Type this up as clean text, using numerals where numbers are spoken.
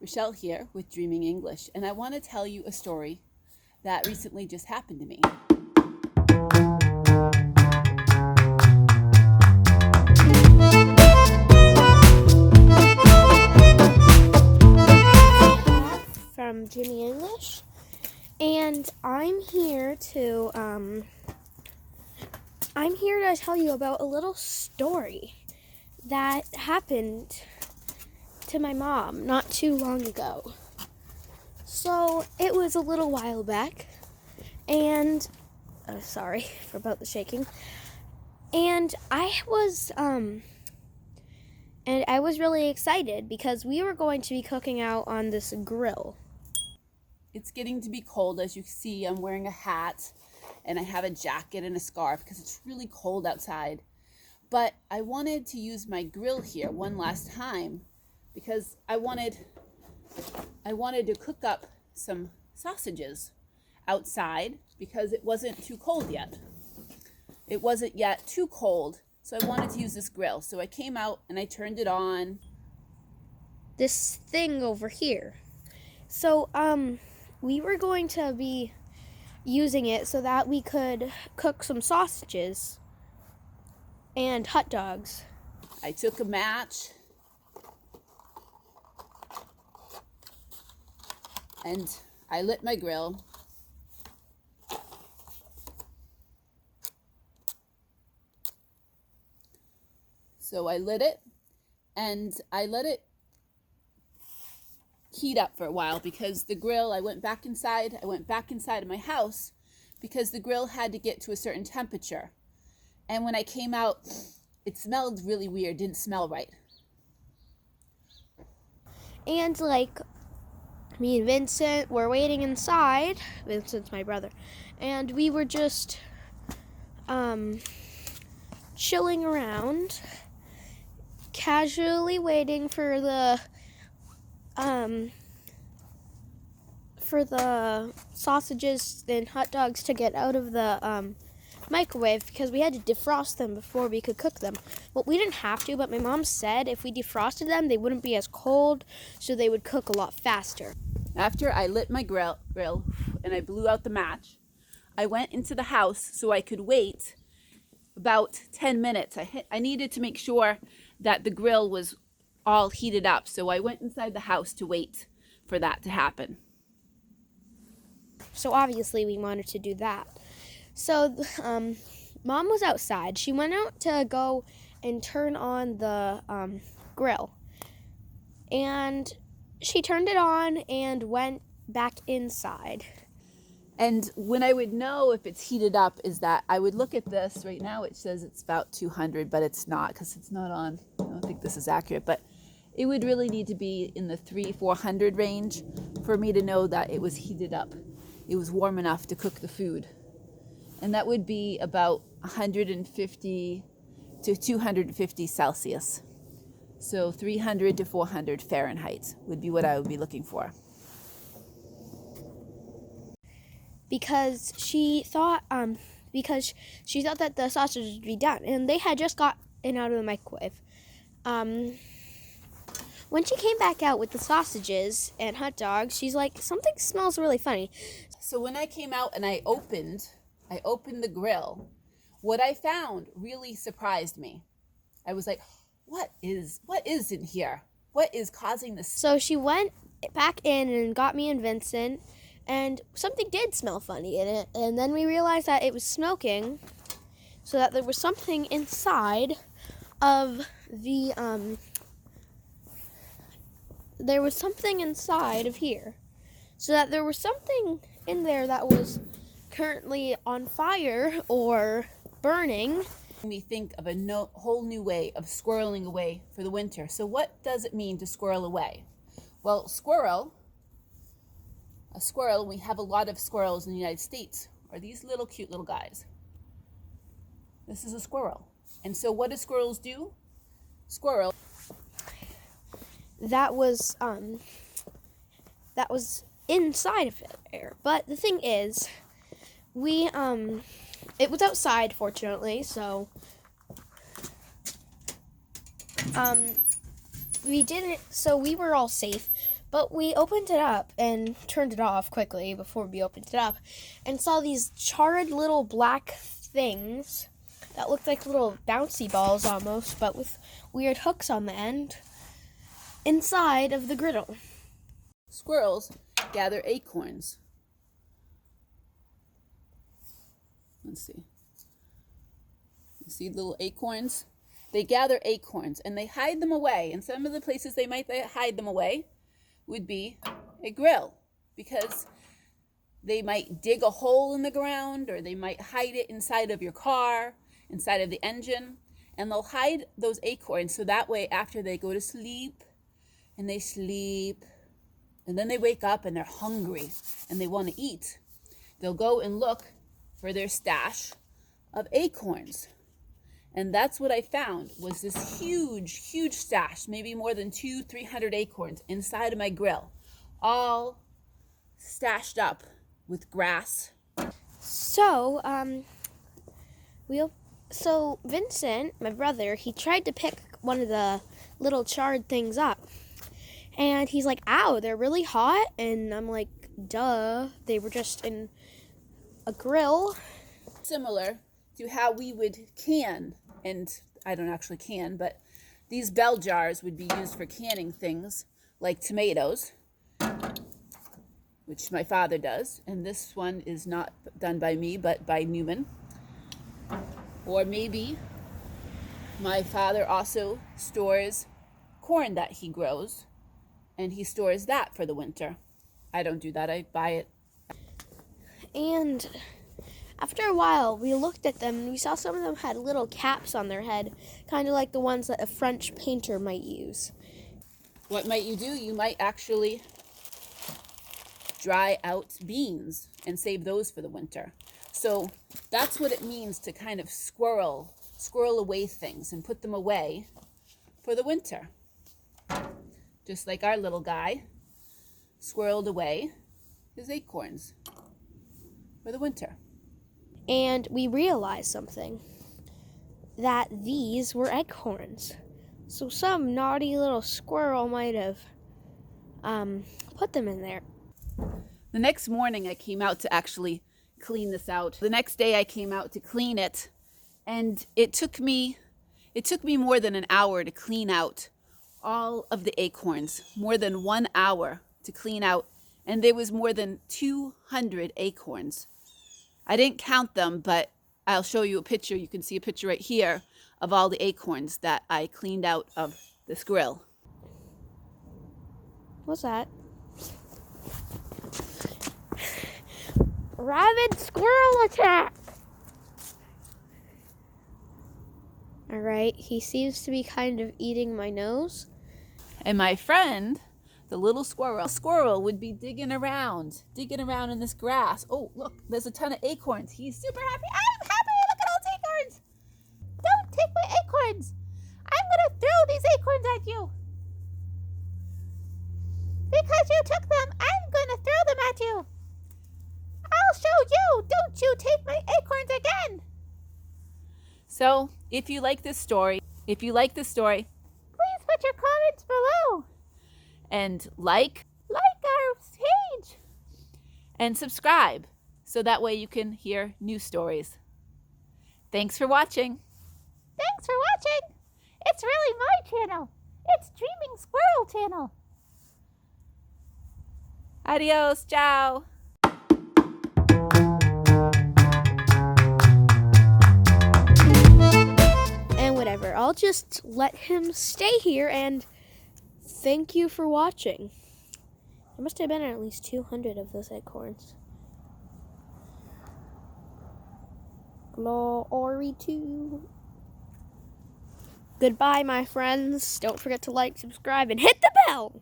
Rochelle here with Dreaming English, and I want to tell you a story that recently just happened to me. From Dreaming English, and I'm here to tell you about a little story that happened to my mom not too long ago. So it was a little while back, and sorry about the shaking. And I was really excited because we were going to be cooking out on this grill. It's getting to be cold. As you see, I'm wearing a hat and I have a jacket and a scarf because it's really cold outside. But I wanted to use my grill here one last time because I wanted to cook up some sausages outside because it wasn't too cold yet. It wasn't yet too cold, so I wanted to use this grill. So I came out and I turned it on. This thing over here. So we were going to be using it so that we could cook some sausages and hot dogs. I took a match and I lit my grill. So I lit it and I let it heat up for a while because the grill, I went back inside of my house because the grill had to get to a certain temperature. And when I came out, it smelled really weird, didn't smell right. And me and Vincent were waiting inside. Vincent's my brother. And we were just chilling around, casually waiting for the sausages and hot dogs to get out of the microwave because we had to defrost them before we could cook them. Well, we didn't have to, but my mom said if we defrosted them, they wouldn't be as cold, so they would cook a lot faster. After I lit my grill and I blew out the match, I went into the house so I could wait about 10 minutes. I needed to make sure that the grill was all heated up, so I went inside the house to wait for that to happen. So obviously we wanted to do that. So Mom was outside. She went out to go and turn on the grill. And she turned it on and went back inside. And when I would know if it's heated up is that I would look at this. Right now it says it's about 200, but it's not because it's not on. I don't think this is accurate, but it would really need to be in the 300-400 range for me to know that it was heated up. It was warm enough to cook the food. And that would be about 150 to 250 Celsius. So 300 to 400 Fahrenheit would be what I would be looking for. Because she thought that the sausages would be done, and they had just gotten out of the microwave. When she came back out with the sausages and hot dogs, she's like, something smells really funny. So when I came out and I opened the grill, what I found really surprised me. I was like, what is in here? What is causing this? So she went back in and got me and Vincent, and something did smell funny in it. And then we realized that it was smoking, so that there was something inside of the there was something inside of here. So that there was something in there that was currently on fire or burning. We think of a whole new way of squirreling away for the winter. So what does it mean to squirrel away? Well, a squirrel, we have a lot of squirrels in the United States, are these little cute little guys. This is a squirrel. And so what do squirrels do? Squirrel. That was inside of it there. But the thing is, it was outside, fortunately, so we were all safe. But we opened it up and turned it off quickly before we opened it up and saw these charred little black things that looked like little bouncy balls almost, but with weird hooks on the end inside of the griddle. Squirrels gather acorns. Let's see. You see little acorns? They gather acorns and they hide them away. And some of the places they might hide them away would be a grill, because they might dig a hole in the ground, or they might hide it inside of your car, inside of the engine, and they'll hide those acorns so that way after they go to sleep and they sleep and then they wake up and they're hungry and they want to eat, they'll go and look for their stash of acorns. And that's what I found, was this huge stash, maybe more than 200-300 acorns inside of my grill, all stashed up with grass. So, Vincent, my brother, he tried to pick one of the little charred things up. And he's like, ow, they're really hot. And I'm like, duh, they were just in a grill. Similar to how we would can, and I don't actually can, but these bell jars would be used for canning things like tomatoes, which my father does. And this one is not done by me, but by Newman. Or maybe my father also stores corn that he grows, and he stores that for the winter. I don't do that. I buy it. And after a while, we looked at them and we saw some of them had little caps on their head, kind of like the ones that a French painter might use. What might you do? You might actually dry out beans and save those for the winter. So that's what it means to kind of squirrel away things and put them away for the winter. Just like our little guy squirreled away his acorns for the winter. And we realized something, that these were acorns. So some naughty little squirrel might have put them in there. The next morning I came out to actually clean this out. The next day I came out to clean it, and it took me more than an hour to clean out all of the acorns, more than 1 hour to clean out, and there was more than 200 acorns. I didn't count them, but I'll show you a picture. You can see a picture right here of all the acorns that I cleaned out of this grill. What's that? Rabid Squirrel attack! Alright, he seems to be kind of eating my nose. And my friend, the little squirrel would be digging around in this grass. Oh, look, there's a ton of acorns. He's super happy. I'm happy. Look at all these acorns. Don't take my acorns. I'm going to throw these acorns at you. Because you took them, I'm going to throw them at you. I'll show you. Don't you take my acorns again. So, if you like this story, please put your comments below. And like our page. And subscribe, so that way you can hear new stories. Thanks for watching. Thanks for watching. It's really my channel. It's Dreaming Squirrel channel. Adios. Ciao. And whatever, I'll just let him stay here, and thank you for watching. There must have been at least 200 of those acorns. Glory to. Goodbye, my friends. Don't forget to like, subscribe, and hit the bell.